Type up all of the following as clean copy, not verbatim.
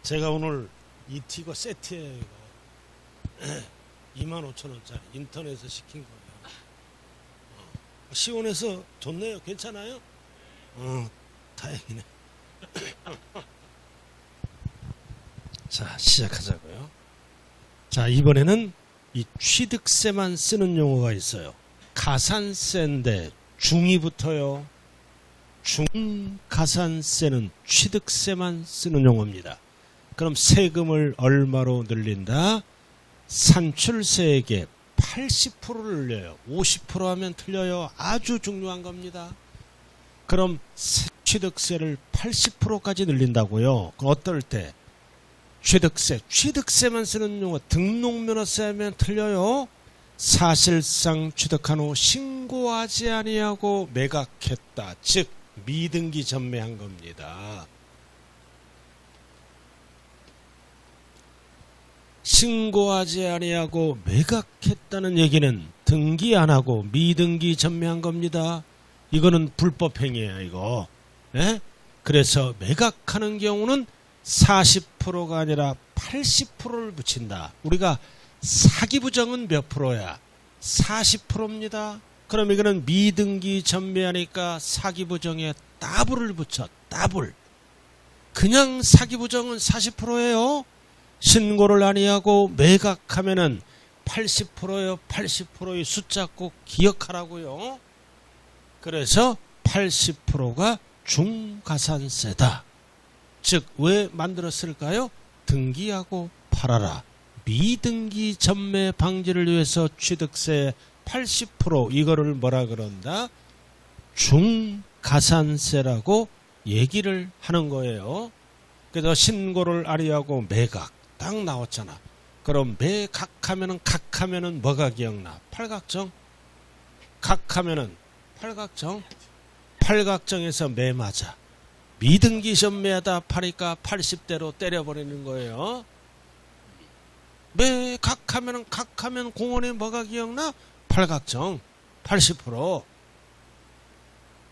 제가 오늘 이 티거 세트예요. 이거 25,000원짜리 인터넷에서 시킨 거예요. 시원해서 좋네요. 괜찮아요? 다행이네. 자, 시작하자고요. 자, 이번에는 이 취득세만 쓰는 용어가 있어요. 가산세인데 중이 붙어요. 중가산세는 취득세만 쓰는 용어입니다. 그럼 세금을 얼마로 늘린다? 산출세액의 80%를 늘려요. 50% 하면 틀려요. 아주 중요한 겁니다. 그럼 취득세를 80%까지 늘린다고요. 어떨 때? 취득세만 쓰는 용어 등록면허세 하면 틀려요. 사실상 취득한 후 신고하지 아니하고 매각했다. 즉 미등기 전매한 겁니다. 신고하지 아니하고 매각했다는 얘기는 등기 안 하고 미등기 전매한 겁니다. 이거는 불법 행위예요, 이거. 네? 그래서 매각하는 경우는 40%가 아니라 80%를 붙인다. 우리가 사기 부정은 몇 프로야? 40%입니다. 그럼 이거는 미등기 전매하니까 사기 부정에 더블을 붙여. 더블. 그냥 사기 부정은 40%예요. 신고를 아니하고 매각하면은 80%예요. 80%의 숫자 꼭 기억하라고요. 그래서 80%가 중가산세다. 즉 왜 만들었을까요? 등기하고 팔아라. 미등기 전매 방지를 위해서 취득세 80% 이거를 뭐라 그런다? 중가산세라고 얘기를 하는 거예요. 그래서 신고를 아니하고 매각 딱 나왔잖아. 그럼 매각하면은 각하면은 뭐가 기억나? 팔각정. 각하면은 팔각정. 팔각정에서 매 맞아. 미등기 전매하다 파니까 80대로 때려버리는 거예요. 매각하면은 각하면 공원에 뭐가 기억나? 팔각정. 80%.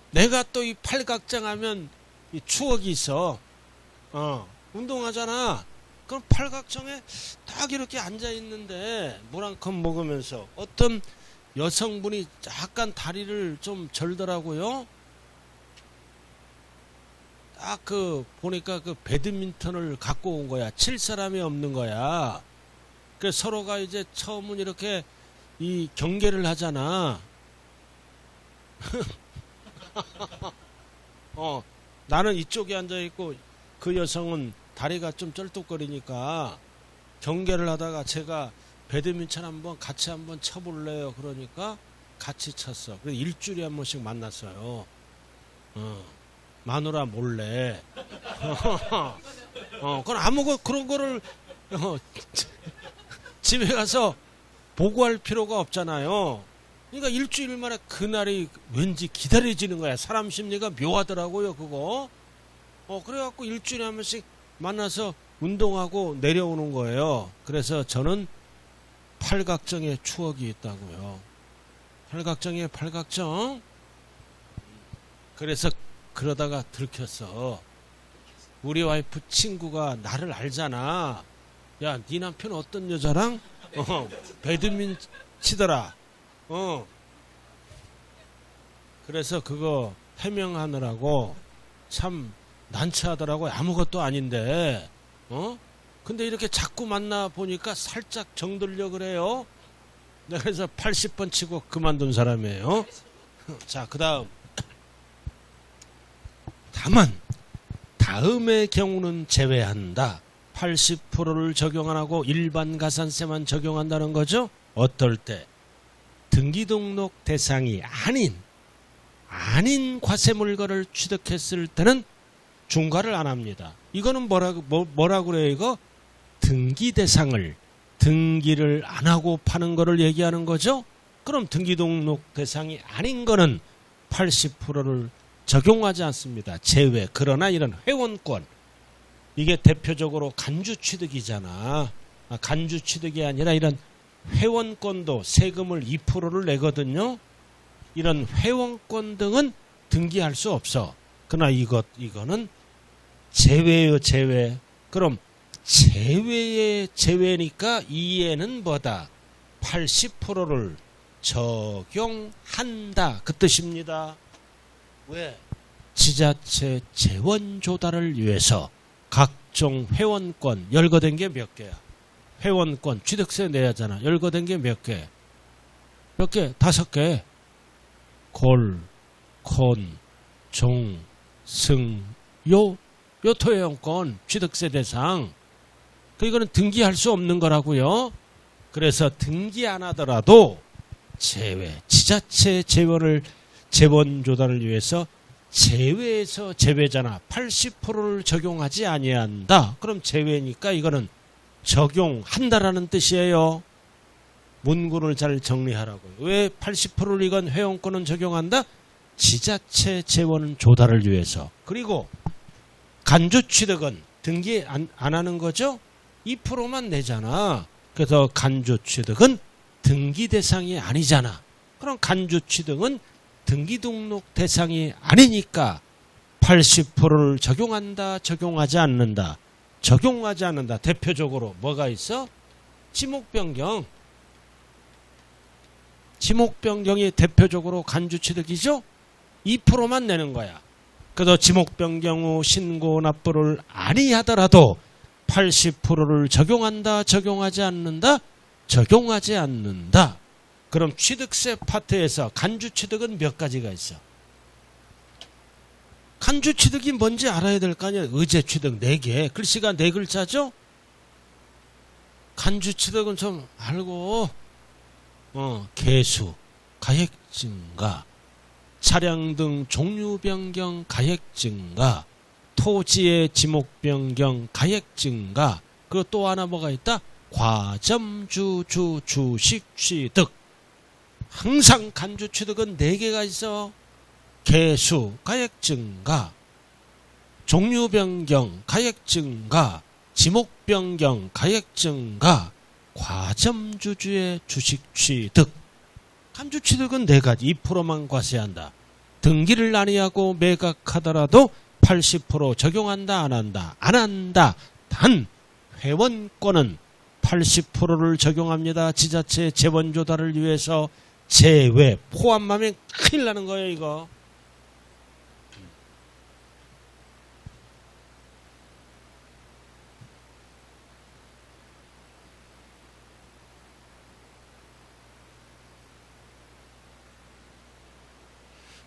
내가 또 이 팔각정 하면 이 추억이 있어. 운동하잖아. 그럼 팔각정에 딱 이렇게 앉아 있는데 물 한 컵 먹으면서 어떤 여성분이 약간 다리를 좀 절더라고요. 딱 보니까 배드민턴을 갖고 온 거야. 칠 사람이 없는 거야. 그래서 서로가 이제 처음은 이렇게 이 경계를 하잖아. 나는 이쪽에 앉아 있고 그 여성은 다리가 좀 쩔뚝거리니까 경계를 하다가 제가 배드민턴 같이 한번 쳐볼래요. 그러니까 같이 쳤어. 그래서 일주일에 한 번씩 만났어요. 마누라 몰래. 그건 그런 거를 집에 가서 보고할 필요가 없잖아요. 그러니까 일주일 만에 그날이 왠지 기다려지는 거야. 사람 심리가 묘하더라고요, 그거. 그래갖고 일주일에 한 번씩 만나서 운동하고 내려오는 거예요. 그래서 저는 팔각정에 추억이 있다고요. 팔각정에 팔각정. 그래서 그러다가 들켰어. 우리 와이프 친구가 나를 알잖아. 야, 네 남편 어떤 여자랑 배드민 치더라. 그래서 그거 해명하느라고 참 난처하더라고. 아무것도 아닌데. 근데 이렇게 자꾸 만나 보니까 살짝 정들려 그래요. 그래서 80번 치고 그만둔 사람이에요. 자, 그 다음. 다만 다음의 경우는 제외한다. 80%를 적용 안 하고 일반 가산세만 적용한다는 거죠. 어떨 때? 등기등록 대상이 아닌 과세물건을 취득했을 때는 중과를 안 합니다. 이거는 뭐라 그래요? 이거 등기 대상을 등기를 안 하고 파는 거를 얘기하는 거죠. 그럼 등기등록 대상이 아닌 거는 80%를 적용하지 않습니다. 제외. 그러나 이런 회원권, 이게 대표적으로 간주취득이잖아. 간주취득이 아니라 이런 회원권도 세금을 2%를 내거든요. 이런 회원권 등은 등기할 수 없어. 그러나 이거는 제외예요, 제외. 그럼 제외의 제외니까 이에는 뭐다? 80%를 적용한다. 그 뜻입니다. 왜? 지자체 재원 조달을 위해서 각종 회원권 열거된 게 몇 개야? 회원권 취득세 내야 하잖아. 열거된 게 몇 개? 몇 개? 5개. 골, 콘, 종, 승, 요 토회원권 취득세 대상. 이거는 등기할 수 없는 거라고요. 그래서 등기 안 하더라도 제외, 지자체 재원 조달을 위해서 제외에서 제외잖아. 80%를 적용하지 아니한다. 그럼 제외니까 이거는 적용한다라는 뜻이에요. 문구를 잘 정리하라고요. 왜 80%를 이건 회원권은 적용한다? 지자체 재원 조달을 위해서. 그리고 간주취득은 등기 안 하는 거죠? 2%만 내잖아. 그래서 간주취득은 등기 대상이 아니잖아. 그럼 간주취득은 등기 등록 대상이 아니니까 80%를 적용한다, 적용하지 않는다. 적용하지 않는다. 대표적으로 뭐가 있어? 지목변경. 지목변경이 대표적으로 간주취득이죠? 2%만 내는 거야. 그래서 지목변경 후 신고 납부를 아니하더라도 80%를 적용한다, 적용하지 않는다? 적용하지 않는다. 그럼 취득세 파트에서 간주취득은 몇 가지가 있어? 간주취득이 뭔지 알아야 될 거 아니야. 의제취득 4개. 글씨가 4글자죠? 간주취득은 좀 알고 개수, 가액 증가, 차량 등 종류 변경, 가액 증가, 토지의 지목 변경, 가액 증가. 그리고 또 하나 뭐가 있다? 과점주 주식 취득. 항상 간주 취득은 4개가 있어. 개수, 가액 증가, 종류 변경, 가액 증가, 지목 변경, 가액 증가, 과점주주의 주식 취득. 간주 취득은 4가지. 2%만 과세한다. 등기를 아니하고 매각하더라도 80% 적용한다, 안 한다? 안 한다. 단 회원권은 80%를 적용합니다. 지자체 재원 조달을 위해서. 제외 포함하면 큰일 나는 거예요, 이거.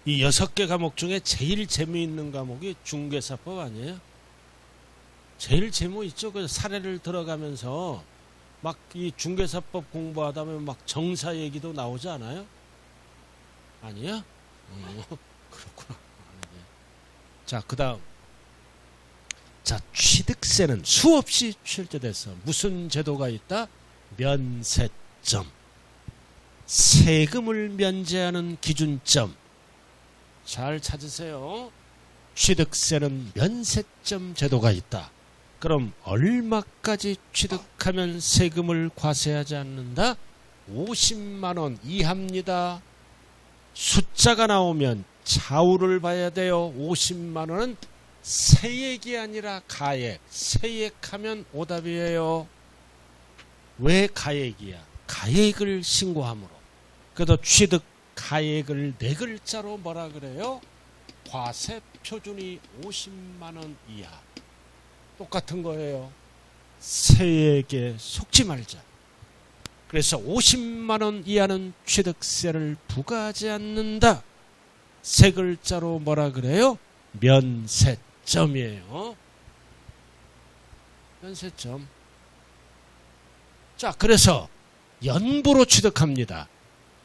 이 6개 과목 중에 제일 재미있는 과목이 중개사법 아니에요? 제일 재미있죠. 그래서 사례를 들어가면서 막 이 중개사법 공부하다 보면 막 정사 얘기도 나오지 않아요? 아니야? 그렇구나. 자, 그 다음. 자, 취득세는 수없이 출제됐어. 무슨 제도가 있다? 면세점. 세금을 면제하는 기준점. 잘 찾으세요. 취득세는 면세점 제도가 있다. 그럼 얼마까지 취득하면 세금을 과세하지 않는다? 50만 원 이하입니다. 숫자가 나오면 좌우를 봐야 돼요. 50만 원은 세액이 아니라 가액. 세액하면 오답이에요. 왜 가액이야? 가액을 신고함으로. 그래도 취득 가액을 4글자로 뭐라 그래요? 과세 표준이 50만 원 이하. 똑같은 거예요. 세액에 속지 말자. 그래서 50만 원 이하는 취득세를 부과하지 않는다. 3글자로 뭐라 그래요? 면세점이에요. 면세점. 자, 그래서 연부로 취득합니다.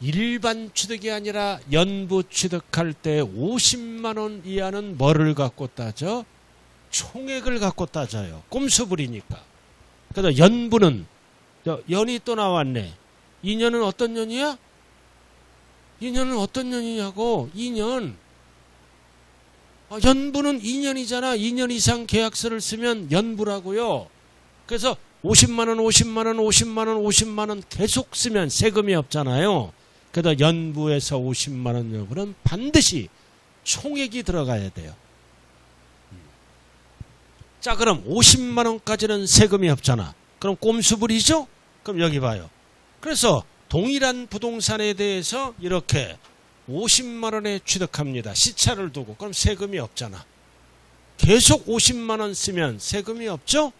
일반 취득이 아니라 연부 취득할 때 50만 원 이하는 뭐를 갖고 따져? 총액을 갖고 따져요. 꼼수부리니까. 그래서 연부는 연이 또 나왔네. 2년은 어떤 년이야? 2년은 어떤 년이냐고. 2년. 연부는 2년이잖아. 2년 이상 계약서를 쓰면 연부라고요. 그래서 50만 원, 50만 원, 50만 원, 50만 원 계속 쓰면 세금이 없잖아요. 그래서 연부에서 50만 원 여부는 반드시 총액이 들어가야 돼요. 자, 그럼 50만 원까지는 세금이 없잖아. 그럼 꼼수 부리죠? 그럼 여기 봐요. 그래서 동일한 부동산에 대해서 이렇게 50만 원에 취득합니다. 시차를 두고. 그럼 세금이 없잖아. 계속 50만 원 쓰면 세금이 없죠?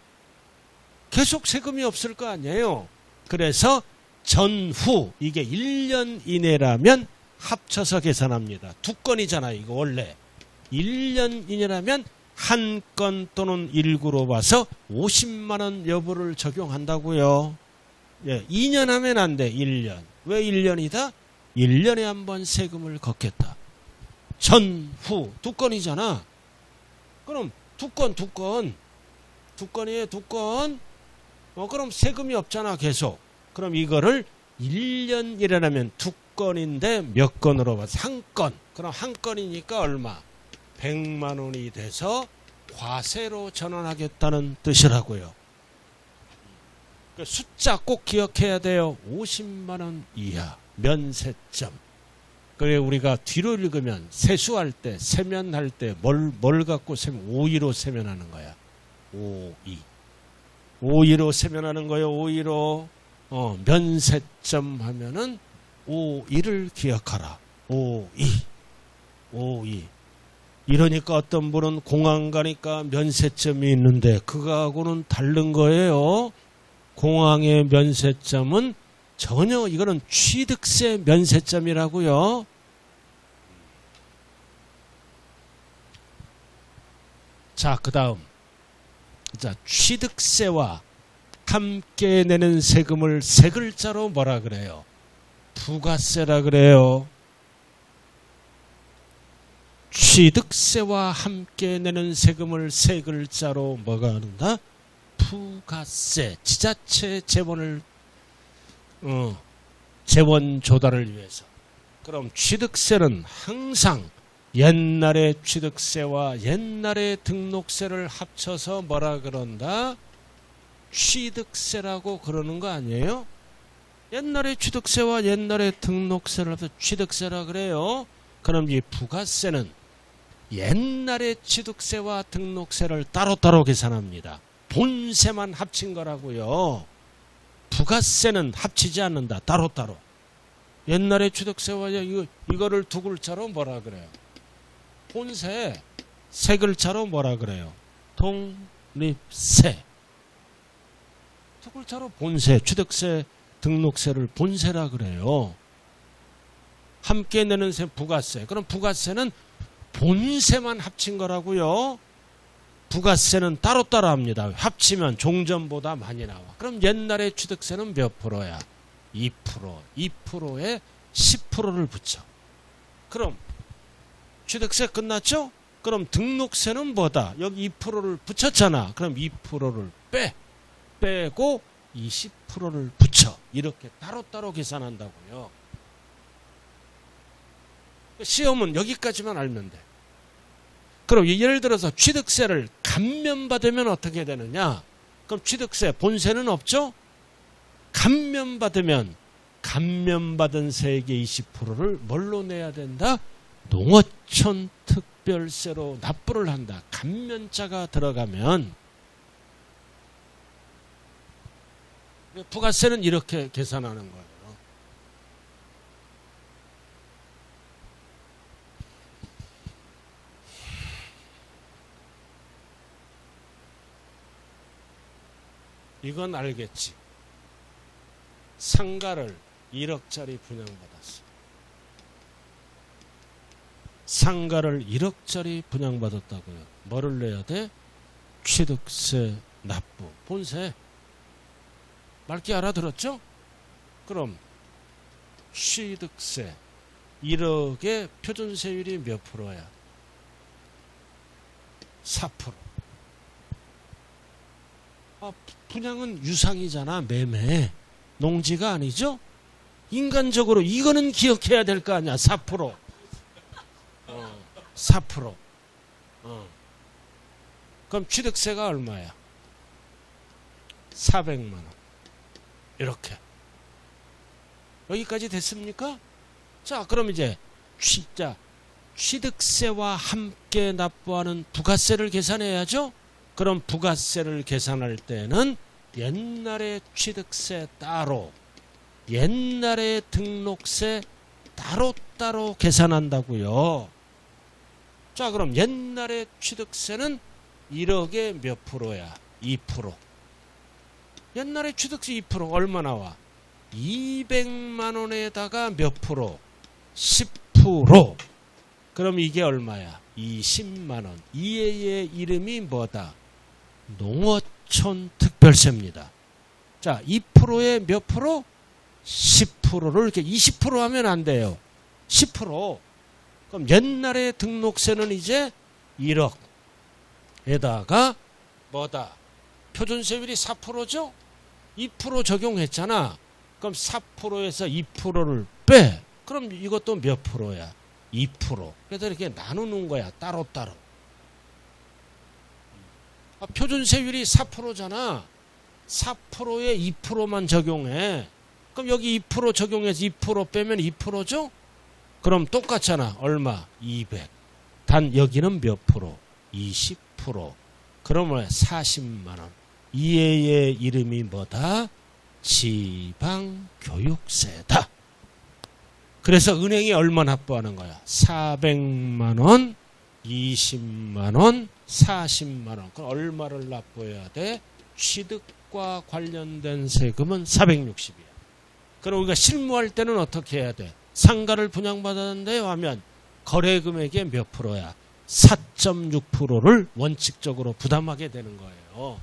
계속 세금이 없을 거 아니에요. 그래서 전후 이게 1년 이내라면 합쳐서 계산합니다. 두 건이잖아 이거 원래. 1년 이내라면 한 건 또는 일구로 봐서 50만 원 여부를 적용한다고요. 예, 2년 하면 안 돼. 1년. 왜 1년이다? 1년에 한 번 세금을 걷겠다. 전후 두 건이잖아. 그럼 두 건이에요. 두 건. 그럼 세금이 없잖아 계속. 그럼 이거를 1년이라면 두 건인데 몇 건으로 봐서 한 건. 그럼 한 건이니까 얼마? 100만 원이 돼서 과세로 전환하겠다는 뜻이라고요. 숫자 꼭 기억해야 돼요. 50만 원 이하 면세점. 그래 우리가 뒤로 읽으면 세수할 때 세면할 때 뭘 갖고 세면 5위로 세면하는 거야. 5위로 세면하는 거예요. 5위로. 면세점 하면은 5위를 기억하라. 5위. 이러니까 어떤 분은 공항 가니까 면세점이 있는데 그거하고는 다른 거예요. 공항의 면세점은 전혀 이거는 취득세 면세점이라고요. 자, 그다음. 자, 취득세와 함께 내는 세금을 세 글자로 뭐라 그래요? 부가세라 그래요. 취득세와 함께 내는 세금을 세 글자로 뭐가 한다? 부가세. 지자체 재원을 재원 조달을 위해서. 그럼 취득세는 항상 옛날의 취득세와 옛날의 등록세를 합쳐서 뭐라 그런다? 취득세라고 그러는 거 아니에요? 옛날의 취득세와 옛날의 등록세를 합쳐서 취득세라 그래요. 그럼 이 부가세는 옛날의 취득세와 등록세를 따로따로 계산합니다. 본세만 합친 거라고요. 부가세는 합치지 않는다. 따로따로. 옛날의 취득세와 이거를 두 글자로 뭐라 그래요? 본세. 세 글자로 뭐라 그래요? 독립세. 두 글자로 본세, 취득세, 등록세를 본세라 그래요. 함께 내는 세 부가세. 그럼 부가세는 본세만 합친 거라고요. 부가세는 따로따로 합니다. 합치면 종전보다 많이 나와. 그럼 옛날의 취득세는 몇 프로야? 2%. 2%에 10%를 붙여. 그럼 취득세 끝났죠? 그럼 등록세는 뭐다? 여기 2%를 붙였잖아. 그럼 2%를 빼고 20%를 붙여. 이렇게 따로따로 계산한다고요. 시험은 여기까지만 알면 돼. 그럼 예를 들어서 취득세를 감면받으면 어떻게 되느냐? 그럼 취득세 본세는 없죠? 감면받으면 감면받은 세액의 20%를 뭘로 내야 된다? 농어촌 특별세로 납부를 한다. 감면자가 들어가면 부가세는 이렇게 계산하는 거예요. 이건 알겠지. 상가를 1억짜리 분양받았어. 상가를 1억짜리 분양받았다고요. 뭐를 내야 돼? 취득세 납부. 본세. 맑게 알아들었죠? 그럼 취득세 1억의 표준세율이 몇 프로야? 4%. 분양은 유상이잖아. 매매. 농지가 아니죠? 인간적으로 이거는 기억해야 될 거 아니야. 4%. 4%. 그럼 취득세가 얼마야? 400만 원. 이렇게. 여기까지 됐습니까? 자, 그럼 이제 취득세와 함께 납부하는 부가세를 계산해야죠? 그럼 부가세를 계산할 때는 옛날에 취득세 따로, 옛날에 등록세 따로 계산한다고요. 자, 그럼 옛날에 취득세는 1억에 몇 프로야? 2%. 옛날에 취득세 2% 얼마 나와? 200만 원에다가 몇 프로? 10%. 그럼 이게 얼마야? 20만 원. 이의 이름이 뭐다? 농어촌 특별세입니다. 자, 2%에 몇 프로? 10%를 이렇게 20% 하면 안 돼요. 10%. 그럼 옛날에 등록세는 이제 1억에다가 뭐다? 표준세율이 4%죠? 2% 적용했잖아. 그럼 4%에서 2%를 빼. 그럼 이것도 몇 프로야? 2%. 그래서 이렇게 나누는 거야. 따로따로. 표준세율이 4%잖아. 4%에 2%만 적용해. 그럼 여기 2% 적용해서 2% 빼면 2%죠? 그럼 똑같잖아. 얼마? 200. 단 여기는 몇 프로? 20%. 그러면 40만 원. 이의 이름이 뭐다? 지방교육세다. 그래서 은행이 얼마 납부하는 거야? 400만 원, 20만 원, 40만 원. 그럼 얼마를 납부해야 돼? 취득과 관련된 세금은 460이야. 그럼 우리가 실무할 때는 어떻게 해야 돼? 상가를 분양받았는데요 하면 거래금액의 몇 프로야? 4.6%를 원칙적으로 부담하게 되는 거예요.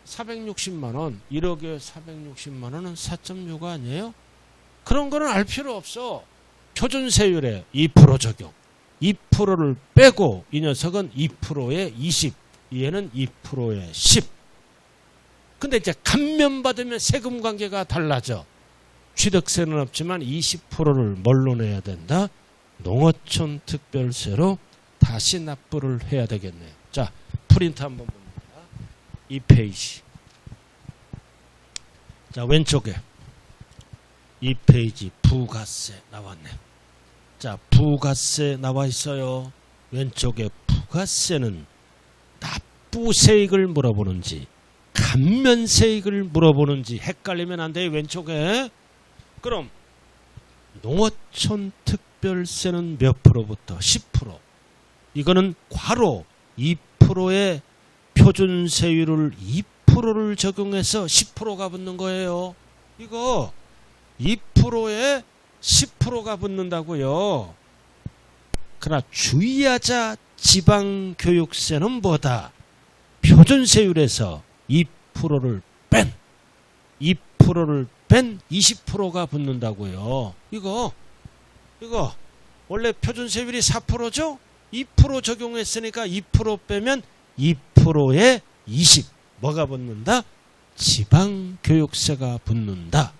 460만 원, 1억에 460만 원은 4.6 아니에요? 그런 거는 알 필요 없어. 표준세율에 2% 적용. 2%를 빼고 이 녀석은 2%에 20, 얘는 2%에 10. 근데 이제 감면받으면 세금 관계가 달라져. 취득세는 없지만 20%를 뭘로 내야 된다? 농어촌 특별세로 다시 납부를 해야 되겠네요. 자, 프린트 한번 봅니다. 이 페이지. 자, 왼쪽에 이 페이지 부가세 나왔네. 자, 부가세 나와 있어요. 왼쪽에 부가세는 납부세액을 물어보는지 감면세액을 물어보는지 헷갈리면 안 돼요. 왼쪽에. 그럼 농어촌 특별세는 몇 프로부터? 10%. 이거는 괄호 2%의 표준세율을 2%를 적용해서 10%가 붙는 거예요. 이거 2%에 10%가 붙는다고요. 그러나 주의하자. 지방교육세는 뭐다? 표준세율에서 2%를 뺀 2%를 뺀 20%가 붙는다고요. 이거 원래 표준세율이 4%죠? 2% 적용했으니까 2% 빼면 2%에 20 뭐가 붙는다? 지방교육세가 붙는다.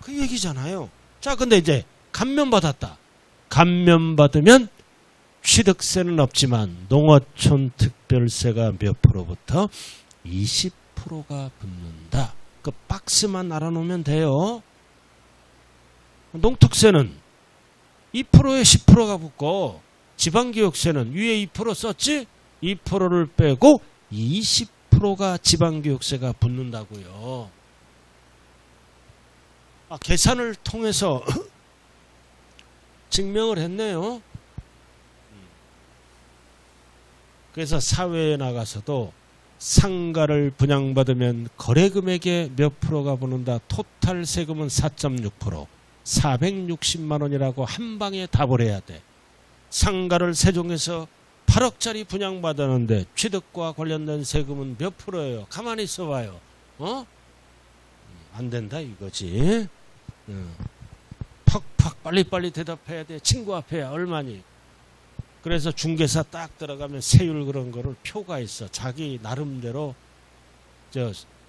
그 얘기잖아요. 자, 근데 이제 감면받았다. 감면받으면 취득세는 없지만 농어촌 특별세가 몇 프로부터? 20%가 붙는다. 그 박스만 알아놓으면 돼요. 농특세는 2%에 10%가 붙고 지방교육세는 위에 2% 썼지? 2%를 빼고 20%가 지방교육세가 붙는다고요. 계산을 통해서 증명을 했네요. 그래서 사회에 나가서도 상가를 분양받으면 거래금액의 몇 프로가 붙는다. 토탈 세금은 4.6%, 460만 원이라고 한 방에 답을 해야 돼. 상가를 세종에서 8억짜리 분양받았는데 취득과 관련된 세금은 몇 프로예요? 가만히 있어봐요. 안 된다 이거지. 팍팍 빨리빨리 대답해야 돼. 친구 앞에 얼마니? 그래서 중개사 딱 들어가면 세율 그런 거를 표가 있어. 자기 나름대로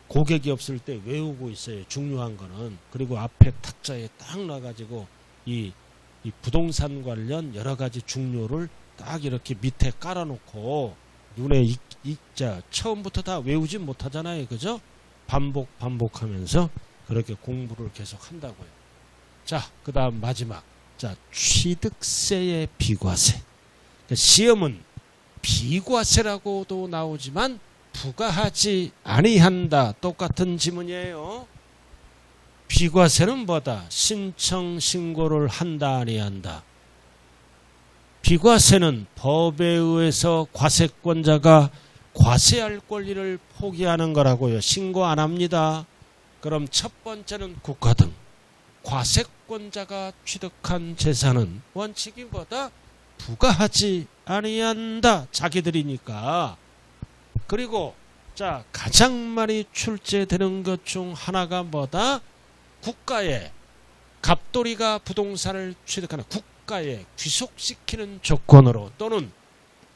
고객이 없을 때 외우고 있어요. 중요한 거는. 그리고 앞에 탁자에 딱 놔가지고 이 부동산 관련 여러 가지 중요를 딱 이렇게 밑에 깔아놓고 눈에 익자. 처음부터 다 외우진 못하잖아요. 그죠? 반복하면서 그렇게 공부를 계속 한다고요. 자, 그 다음 마지막. 자, 취득세의 비과세. 시험은 비과세라고도 나오지만 부과하지 아니한다. 똑같은 지문이에요. 비과세는 뭐다? 신청 신고를 한다 아니한다. 비과세는 법에 의해서 과세권자가 과세할 권리를 포기하는 거라고요. 신고 안 합니다. 그럼 첫 번째는 국가 등 과세권자가 취득한 재산은 원칙이 뭐다? 부과하지 아니한다. 자기들이니까. 그리고 자 가장 많이 출제되는 것 중 하나가 뭐다? 국가에 갑돌이가 부동산을 취득하는 국가에 귀속시키는 조건으로 또는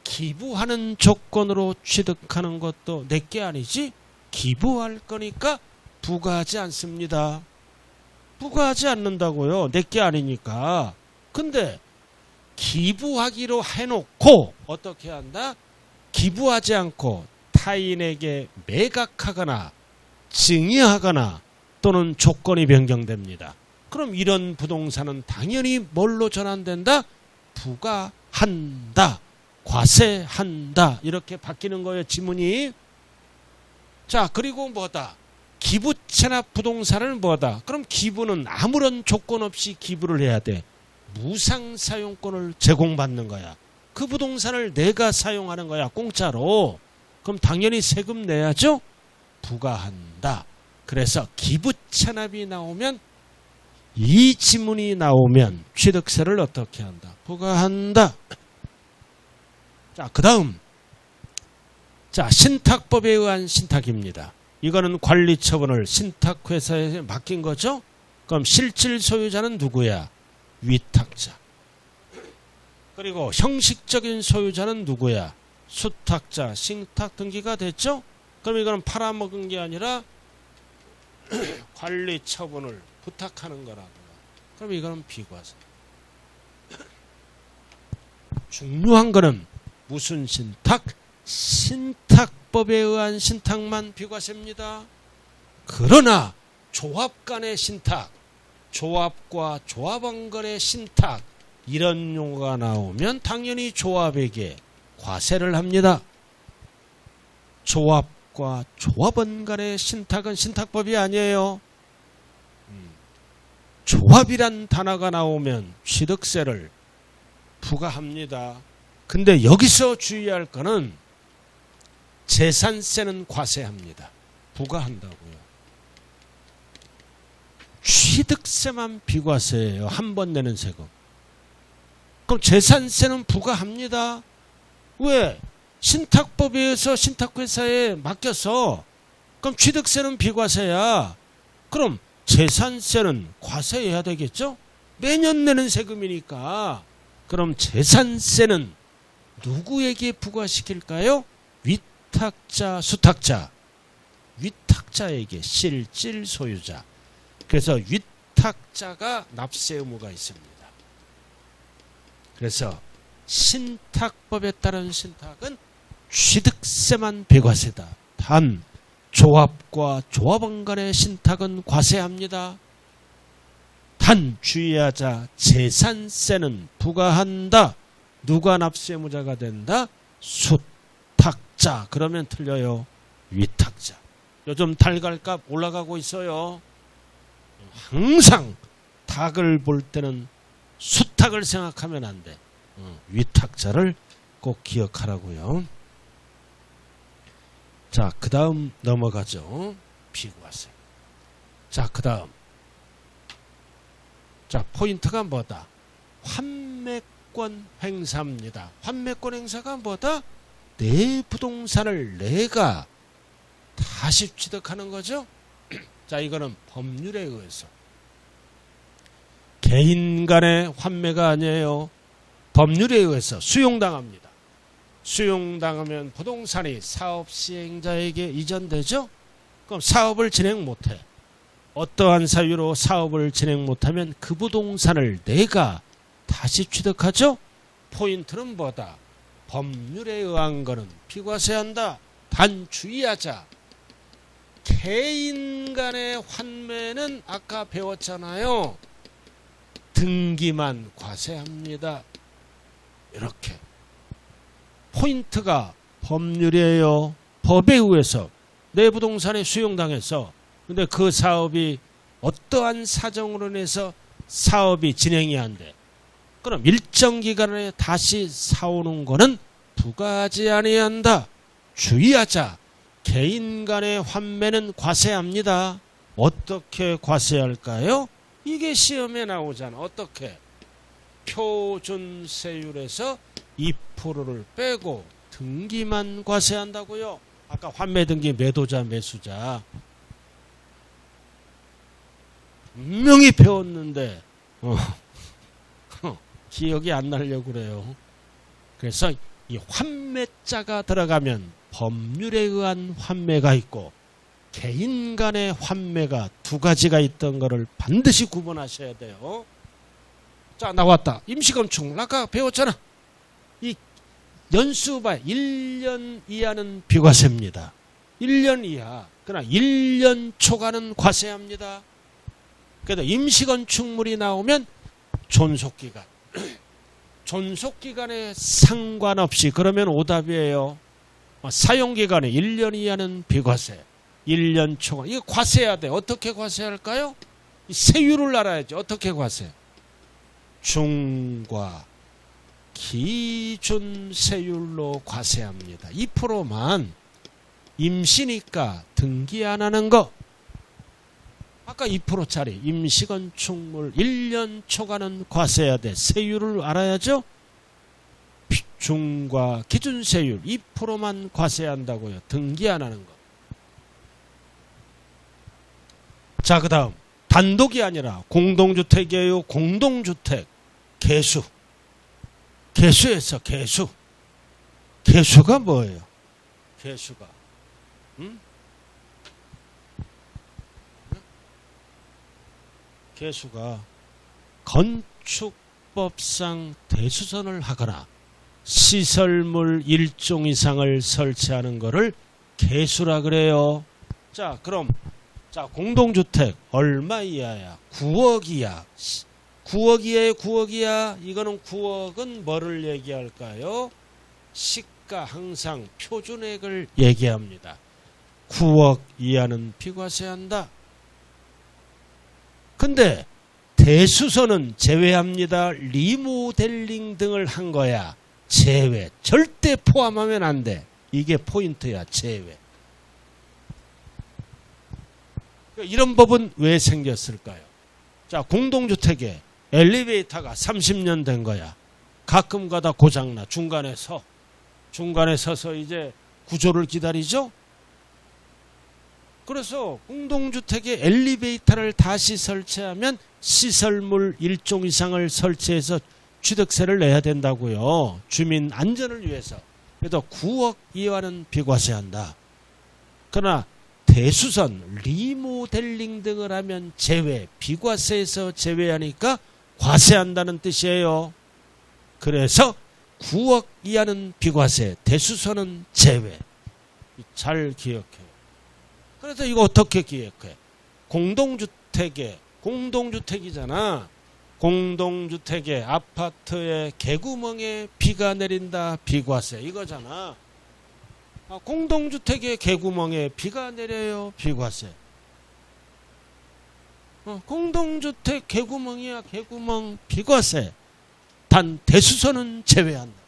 기부하는 조건으로 취득하는 것도 내게 아니지? 기부할 거니까 부과하지 않습니다. 부과하지 않는다고요. 내게 아니니까. 근데 기부하기로 해놓고 어떻게 한다? 기부하지 않고 타인에게 매각하거나 증여하거나 또는 조건이 변경됩니다. 그럼 이런 부동산은 당연히 뭘로 전환된다? 부과한다. 과세한다. 이렇게 바뀌는 거예요. 지문이. 자, 그리고 뭐다? 기부 체납 부동산은 뭐다? 그럼 기부는 아무런 조건 없이 기부를 해야 돼. 무상 사용권을 제공받는 거야. 그 부동산을 내가 사용하는 거야. 공짜로. 그럼 당연히 세금 내야죠? 부과한다. 그래서 기부 체납이 나오면 이 지문이 나오면 취득세를 어떻게 한다? 부과한다. 자, 그 다음. 자, 신탁법에 의한 신탁입니다. 이거는 관리 처분을 신탁회사에 맡긴 거죠? 그럼 실질 소유자는 누구야? 위탁자. 그리고 형식적인 소유자는 누구야? 수탁자. 신탁 등기가 됐죠? 그럼 이거는 팔아먹은 게 아니라 관리 처분을 부탁하는 거라고요. 그럼 이거는 비과세. 중요한 거는 무슨 신탁? 신탁법에 의한 신탁만 비과세입니다. 그러나 조합 간의 신탁, 조합과 조합원 간의 신탁 이런 용어가 나오면 당연히 조합에게 과세를 합니다. 조합과 조합원 간의 신탁은 신탁법이 아니에요. 조합이란 단어가 나오면 취득세를 부과합니다. 근데 여기서 주의할 거는 재산세는 과세합니다. 부과한다고요. 취득세만 비과세예요. 한 번 내는 세금. 그럼 재산세는 부과합니다. 왜? 신탁법에 의해서 신탁회사에 맡겨서 그럼 취득세는 비과세야. 그럼 재산세는 과세해야 되겠죠? 매년 내는 세금이니까. 그럼 재산세는 누구에게 부과시킬까요? 위탁자, 수탁자. 위탁자에게 실질 소유자. 그래서 위탁자가 납세 의무가 있습니다. 그래서 신탁법에 따른 신탁은 취득세만 비과세다. 단 조합과 조합원 간의 신탁은 과세합니다. 단 주의하자. 재산세는 부과한다. 누가 납세 의무자가 된다? 수탁자. 그러면 틀려요. 위탁자. 요즘 달걀값 올라가고 있어요. 항상 닭을 볼 때는 수탉을 생각하면 안 돼. 위탁자를 꼭 기억하라고요. 자, 그 다음 넘어가죠. 비과세. 자, 그 다음. 자, 포인트가 뭐다? 환매권 행사입니다. 환매권 행사가 뭐다? 내 부동산을 내가 다시 취득하는 거죠. 자, 이거는 법률에 의해서. 개인 간의 환매가 아니에요. 법률에 의해서 수용당합니다. 수용당하면 부동산이 사업 시행자에게 이전되죠. 그럼 사업을 진행 못해. 어떠한 사유로 사업을 진행 못하면 그 부동산을 내가 다시 취득하죠. 포인트는 뭐다? 법률에 의한 거는 비과세한다. 단 주의하자. 개인 간의 환매는 아까 배웠잖아요. 등기만 과세합니다. 이렇게. 포인트가 법률이에요. 법에 의해서 내 부동산에 수용당해서 근데 그 사업이 어떠한 사정으로 인해서 사업이 진행이 안 돼. 그럼 일정 기간에 다시 사오는 거는 부과하지 아니한다. 주의하자. 개인 간의 환매는 과세합니다. 어떻게 과세할까요? 이게 시험에 나오잖아. 어떻게? 표준세율에서 2%를 빼고 등기만 과세한다고요. 아까 환매 등기 매도자 매수자 분명히 배웠는데 기억이 안 나려고 그래요. 그래서 이 환매자가 들어가면 법률에 의한 환매가 있고 개인 간의 환매가 두 가지가 있던 거를 반드시 구분하셔야 돼요. 자, 나왔다. 임시건축물 아까 배웠잖아. 이 연수 봐. 1년 이하는 비과세입니다. 1년 이하. 그러나 1년 초과는 과세합니다. 그래도 임시건축물이 나오면 존속기간. 존속기간에 상관없이 그러면 오답이에요. 사용기간에 1년 이하는 비과세. 1년 초과. 이거 과세해야 돼. 어떻게 과세할까요? 세율을 알아야지. 어떻게 과세? 중과 기준세율로 과세합니다. 2%만 임시니까 등기 안 하는 거. 아까 2%짜리 임시건축물 1년 초과는 과세해야 돼. 세율을 알아야죠. 중과 기준세율 2%만 과세한다고요. 등기 안 하는 거. 자, 그 다음 단독이 아니라 공동주택이에요. 공동주택 개수. 개수에서 개수. 개수가 뭐예요? 개수가 개수가 건축법상 대수선을 하거나 시설물 일종 이상을 설치하는 것을 개수라 그래요. 자, 그럼 자, 공동주택 얼마 이하야? 9억 이하. 9억 이하에 9억 이하. 이거는 9억은 뭐를 얘기할까요? 시가 항상 표준액을 얘기합니다. 9억 이하는 비과세한다. 근데 대수선은 제외합니다. 리모델링 등을 한 거야. 제외. 절대 포함하면 안 돼. 이게 포인트야. 제외. 이런 법은 왜 생겼을까요? 자, 공동주택에 엘리베이터가 30년 된 거야. 가끔 가다 고장나. 중간에 서서 이제 구조를 기다리죠? 그래서 공동주택에 엘리베이터를 다시 설치하면 시설물 일종 이상을 설치해서 취득세를 내야 된다고요. 주민 안전을 위해서. 그래도 9억 이하는 비과세한다. 그러나 대수선, 리모델링 등을 하면 제외, 비과세에서 제외하니까 과세한다는 뜻이에요. 그래서 9억 이하는 비과세, 대수선은 제외. 잘 기억해. 그래서 이거 어떻게 기억해? 공동주택이잖아. 공동주택에 아파트에 개구멍에 비가 내린다. 비과세 이거잖아. 공동주택의 개구멍에 비가 내려요. 비과세. 공동주택 개구멍이야. 개구멍 비과세. 단 대수선은 제외한다.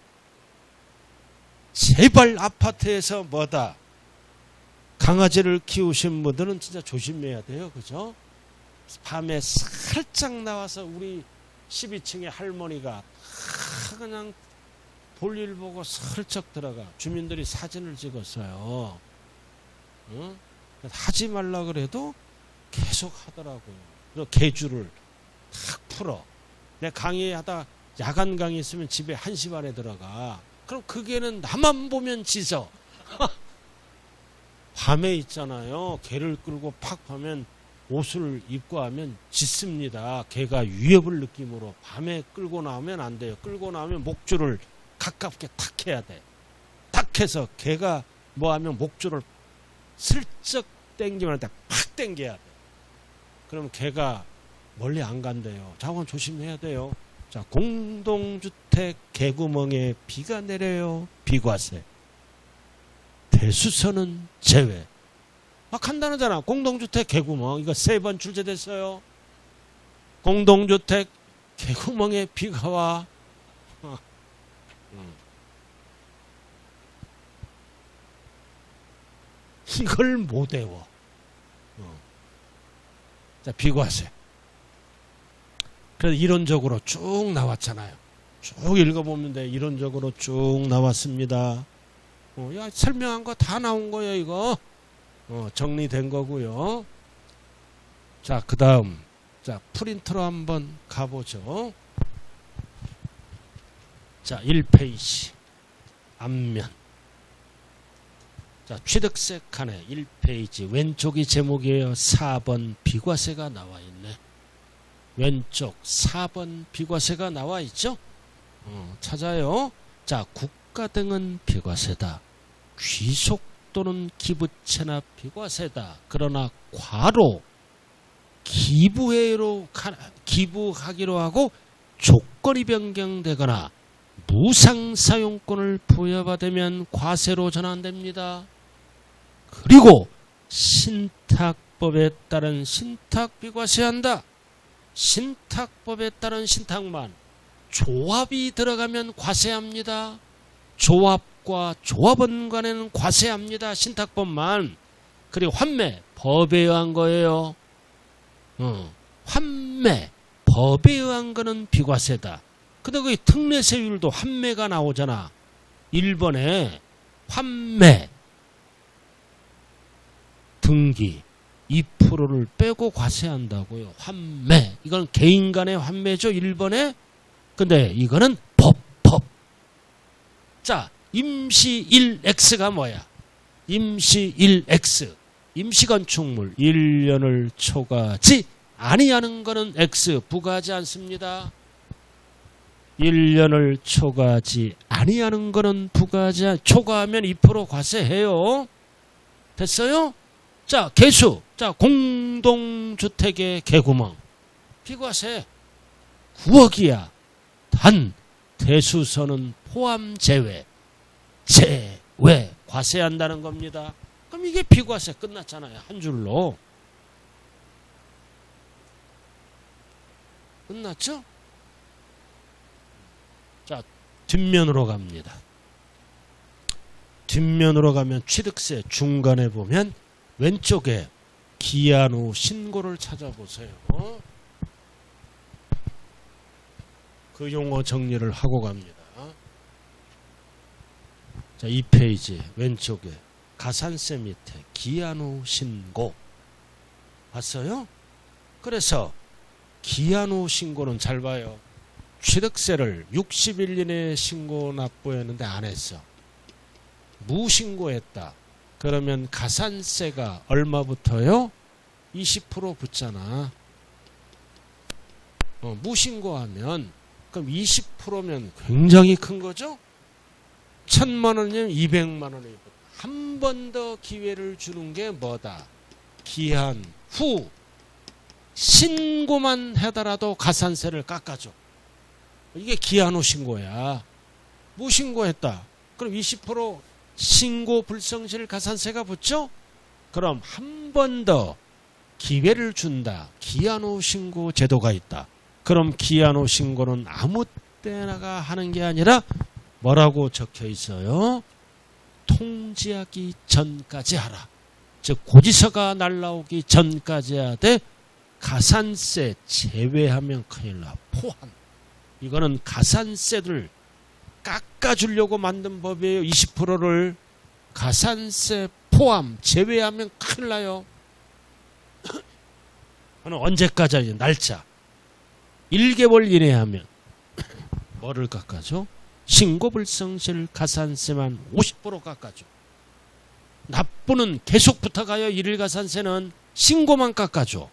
제발 아파트에서 뭐다. 강아지를 키우신 분들은 진짜 조심해야 돼요. 그죠? 밤에 살짝 나와서 우리 12층의 할머니가 그냥 볼일 보고 슬쩍 들어가. 주민들이 사진을 찍었어요. 응? 하지 말라 그래도 계속 하더라고요. 그래서 개주를 탁 풀어. 내 강의하다 야간 강의 있으면 집에 1시 반에 들어가. 그럼 그게는 나만 보면 짖어. 밤에 있잖아요. 개를 끌고 팍 하면 옷을 입고 하면 짖습니다. 개가 위협을 느낌으로. 밤에 끌고 나오면 안 돼요. 끌고 나오면 목줄을 가깝게 탁 해야 돼. 탁 해서 개가 뭐 하면 목줄을 슬쩍 당기면 팍 당겨야 돼. 그럼 개가 멀리 안 간대요. 자원 조심해야 돼요. 자, 공동주택 개구멍에 비가 내려요. 비과세. 대수선은 제외. 간단하잖아. 공동주택 개구멍. 이거 3번 출제됐어요. 공동주택 개구멍에 비가 와. 이걸 못 외워. 자, 비과세. 그래서 이론적으로 쭉 나왔잖아요. 쭉 읽어보면 돼. 이론적으로 쭉 나왔습니다. 야, 설명한 거 다 나온 거예요, 이거. 정리된 거고요. 자, 그 다음. 자, 프린터로 한번 가보죠. 자, 1페이지. 앞면. 자, 취득세 칸에 1페이지. 왼쪽이 제목이에요. 4번 비과세가 나와 있네. 왼쪽 4번 비과세가 나와 있죠? 찾아요. 자, 국가 등은 비과세다. 귀속 또는 기부채나 비과세다. 그러나 과로 기부하기로 하고 조건이 변경되거나 무상사용권을 부여받으면 과세로 전환됩니다. 그리고 신탁법에 따른 신탁 비과세한다. 신탁법에 따른 신탁만 조합이 들어가면 과세합니다. 조합과 조합원 간에는 과세합니다. 신탁법만. 그리고 환매 법에 의한 거예요. 환매 법에 의한 거는 비과세다. 근데 그 특례세율도 환매가 나오잖아. 1번에 환매 등기 2%를 빼고 과세한다고요. 환매. 이건 개인 간의 환매죠. 1번에. 근데 이거는 법. 자, 임시 1X가 뭐야? 임시 1X. 임시건축물 1년을 초과하지 아니하는 거는 X. 부과하지 않습니다. 1년을 초과하지 아니하는 거는 초과하면 2% 과세해요. 됐어요? 자, 개수. 자, 공동주택의 개구멍. 비과세 9억이야. 단 대수선은 포함 제외. 과세한다는 겁니다. 그럼 이게 비과세 끝났잖아요. 한 줄로. 끝났죠? 자, 뒷면으로 갑니다. 뒷면으로 가면 취득세 중간에 보면 왼쪽에 기한 후 신고를 찾아보세요. 그 용어 정리를 하고 갑니다. 자, 2페이지 왼쪽에 가산세 밑에 기한 후 신고. 봤어요? 그래서 기한 후 신고는 잘 봐요. 취득세를 60일 이내에 신고 납부했는데 안 했어. 무신고했다. 그러면 가산세가 얼마부터요? 20% 붙잖아. 무신고하면 그럼 20%면 굉장히 큰 거죠? 1,000만 원이면 200만 원이 한 번 더 기회를 주는 게 뭐다? 기한 후 신고만 하더라도 가산세를 깎아줘. 이게 기한 후 신고야. 무신고했다. 그럼 20% 신고 불성실 가산세가 붙죠? 그럼 한 번 더 기회를 준다. 기한 후 신고 제도가 있다. 그럼 기한 후 신고는 아무 때나가 하는 게 아니라 뭐라고 적혀 있어요? 통지하기 전까지 하라. 즉 고지서가 날라오기 전까지 해야 돼. 가산세 제외하면 큰일 나. 포함. 이거는 가산세를 깎아주려고 만든 법이에요. 20%를 가산세 포함 제외하면 큰일 나요. 언제까지 날짜 1개월 이내에 하면 뭐를 깎아줘? 신고불성실 가산세만 50% 깎아줘. 납부는 계속 붙어가요. 1일 가산세는 신고만 깎아줘.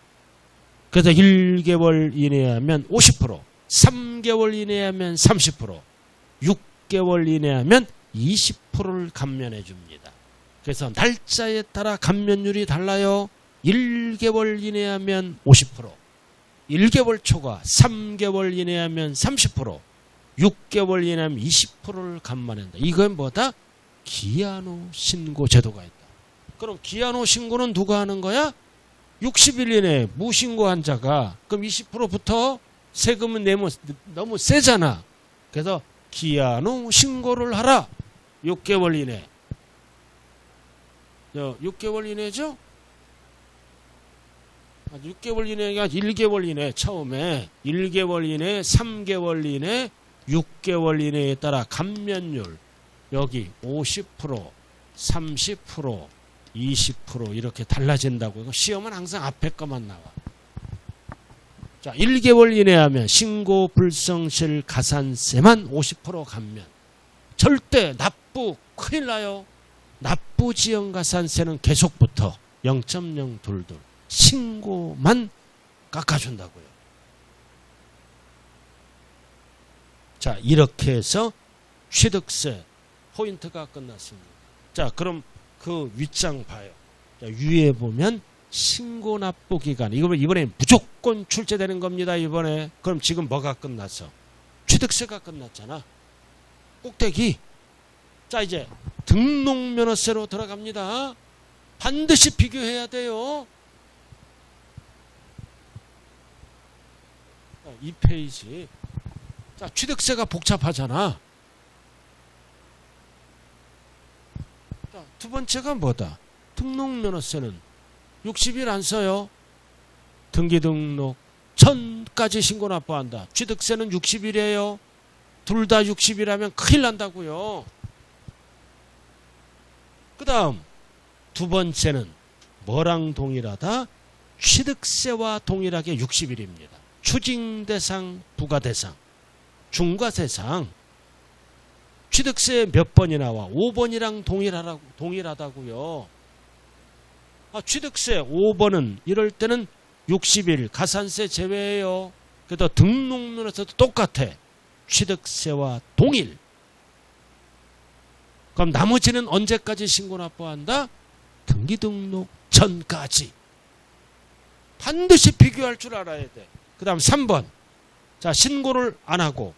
그래서 1개월 이내에 하면 50%, 3개월 이내에 하면 30%, 6개월 이내에 하면 20%를 감면해 줍니다. 그래서 날짜에 따라 감면율이 달라요. 1개월 이내에 하면 50%, 1개월 초과 3개월 이내하면 30%, 6개월 이내하면 20%를 감만한다. 이건 뭐다? 기한 후 신고 제도가 있다. 그럼 기한 후 신고는 누가 하는 거야? 60일 이내에 무신고한 자가. 그럼 20%부터 세금은 내면 너무 세잖아. 그래서 기한 후 신고를 하라. 6개월 이내. 6개월 이내죠? 6개월 이내가 1개월 이내 처음에 1개월 이내, 3개월 이내, 6개월 이내에 따라 감면율 여기 50%, 30%, 20% 이렇게 달라진다고. 시험은 항상 앞에 것만 나와. 자, 1개월 이내 하면 신고 불성실 가산세만 50% 감면. 절대 납부 큰일 나요. 납부 지연 가산세는 계속부터 0.022 신고만 깎아준다고요. 자, 이렇게 해서 취득세 포인트가 끝났습니다. 자, 그럼 그 윗장 봐요. 자, 위에 보면 신고 납부 기간. 이번에 무조건 출제되는 겁니다. 이번에. 그럼 지금 뭐가 끝났어? 취득세가 끝났잖아. 꼭대기. 자, 이제 등록면허세로 들어갑니다. 반드시 비교해야 돼요. 자, 2페이지. 자, 취득세가 복잡하잖아. 자, 두 번째가 뭐다? 등록면허세는 60일 안 써요. 등기등록 전까지 신고 납부한다. 취득세는 60일이에요. 둘 다 60일 하면 큰일 난다고요. 그 다음 두 번째는 뭐랑 동일하다? 취득세와 동일하게 60일입니다. 추징대상, 부과대상, 중과세상. 취득세 몇 번이 나와? 5번이랑 동일하다고요. 취득세 5번은 이럴 때는 60일 가산세 제외예요. 그래도 등록면허세도 똑같아. 취득세와 동일. 그럼 나머지는 언제까지 신고 납부한다? 등기등록 전까지. 반드시 비교할 줄 알아야 돼. 그 다음 3번. 자, 신고를 안 하고.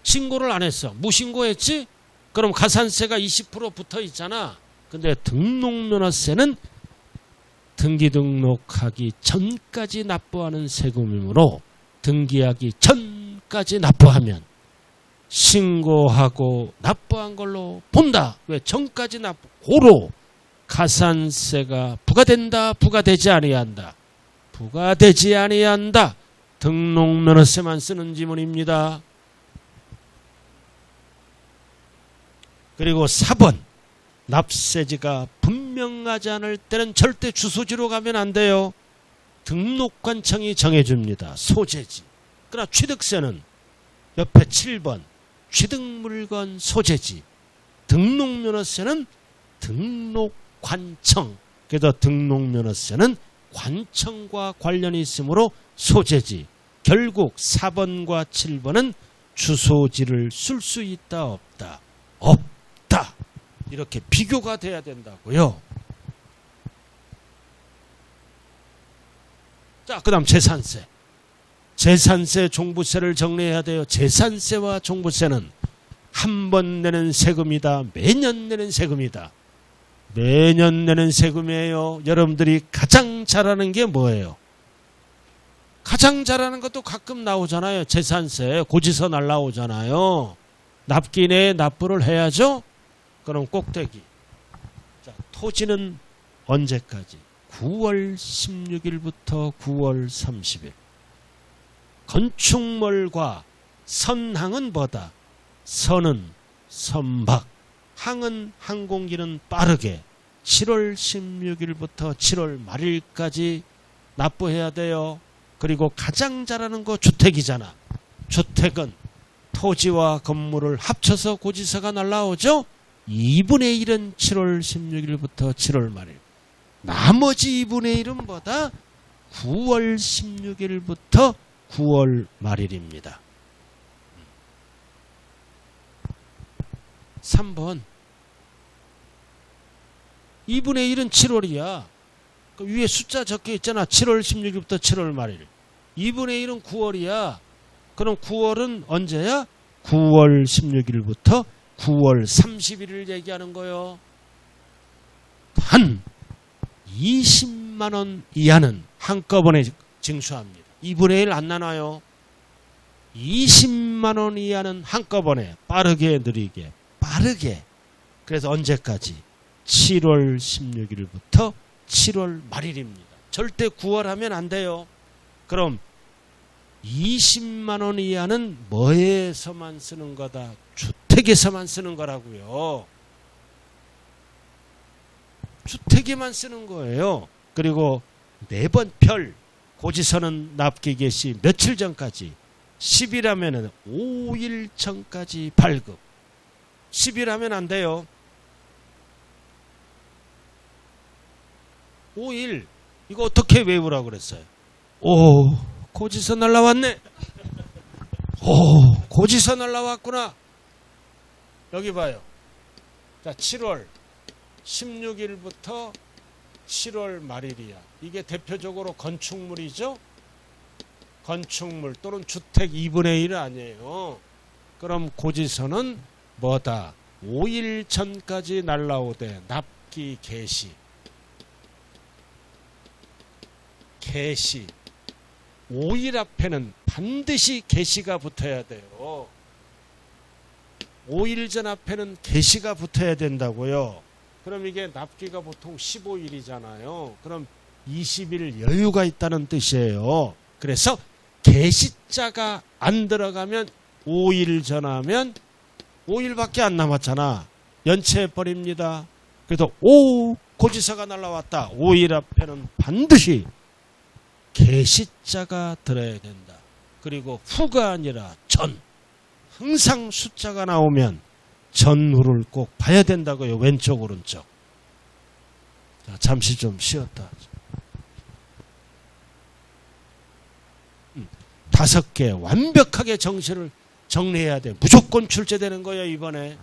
신고를 안 했어. 무신고했지? 그럼 가산세가 20% 붙어 있잖아. 근데 등록면허세는 등기등록하기 전까지 납부하는 세금이므로 등기하기 전까지 납부하면 신고하고 납부한 걸로 본다. 왜? 전까지 납부. 고로 가산세가 부과된다. 부과되지 아니한다. 부과되지 아니한다. 등록면허세만 쓰는 지문입니다. 그리고 4번. 납세지가 분명하지 않을 때는 절대 주소지로 가면 안 돼요. 등록관청이 정해줍니다. 소재지. 그러나 취득세는 옆에 7번. 취득물건 소재지. 등록면허세는 등록관청. 그래서 등록면허세는 관청과 관련이 있으므로 소재지. 결국 4번과 7번은 주소지를 쓸 수 있다 없다? 없다. 이렇게 비교가 돼야 된다고요. 자, 그 다음 재산세. 재산세, 종부세를 정리해야 돼요. 재산세와 종부세는 한 번 내는 세금이다. 매년 내는 세금이다. 매년 내는 세금이에요. 여러분들이 가장 잘하는 게 뭐예요? 가장 잘하는 것도 가끔 나오잖아요. 재산세, 고지서 날라오잖아요. 납기 내에 납부를 해야죠. 그럼 꼭대기. 자, 토지는 언제까지? 9월 16일부터 9월 30일. 건축물과 선항은 뭐다? 선은 선박, 항은 항공기는 빠르게 7월 16일부터 7월 말일까지 납부해야 돼요. 그리고 가장 잘하는 거 주택이잖아. 주택은 토지와 건물을 합쳐서 고지서가 날라오죠. 2분의 1은 7월 16일부터 7월 말일. 나머지 2분의 1은 뭐다? 9월 16일부터 9월 말일입니다. 3번. 2분의 1은 7월이야. 그 위에 숫자 적혀 있잖아. 7월 16일부터 7월 말일. 2분의 1은 9월이야. 그럼 9월은 언제야? 9월 16일부터 9월 30일을 얘기하는 거예요. 단 20만 원 이하는 한꺼번에 징수합니다. 2분의 1 안 나눠요. 20만 원 이하는 한꺼번에 빠르게 느리게 빠르게. 그래서 언제까지? 7월 16일부터 7월 말일입니다. 절대 9월 하면 안 돼요. 그럼 20만 원 이하는 뭐에서만 쓰는 거다? 주택에서만 쓰는 거라고요. 주택에만 쓰는 거예요. 그리고 네 번 별 고지서는 납기 개시 며칠 전까지 10일하면 5일 전까지 발급. 10일 하면 안 돼요. 5일. 이거 어떻게 외우라고 그랬어요? 오, 고지서 날라왔네. 오, 고지서 날라왔구나. 여기 봐요. 자, 7월 16일부터 7월 말일이야. 이게 대표적으로 건축물이죠. 건축물 또는 주택 2분의 1 아니에요. 그럼 고지서는 뭐다? 5일 전까지 날라오되 납기 개시. 개시. 5일 앞에는 반드시 개시가 붙어야 돼요. 5일 전 앞에는 개시가 붙어야 된다고요. 그럼 이게 납기가 보통 15일이잖아요. 그럼 20일 여유가 있다는 뜻이에요. 그래서 개시자가 안 들어가면 5일 전하면 5일밖에 안 남았잖아. 연체해버립니다. 그래서 고지서가 날라왔다. 5일 앞에는 반드시 개시자가 들어야 된다. 그리고 후가 아니라 전. 항상 숫자가 나오면 전후를 꼭 봐야 된다고요. 왼쪽 오른쪽. 자, 잠시 좀 쉬었다. 5개 완벽하게 정리해야 돼. 무조건 출제되는 거예요, 이번에.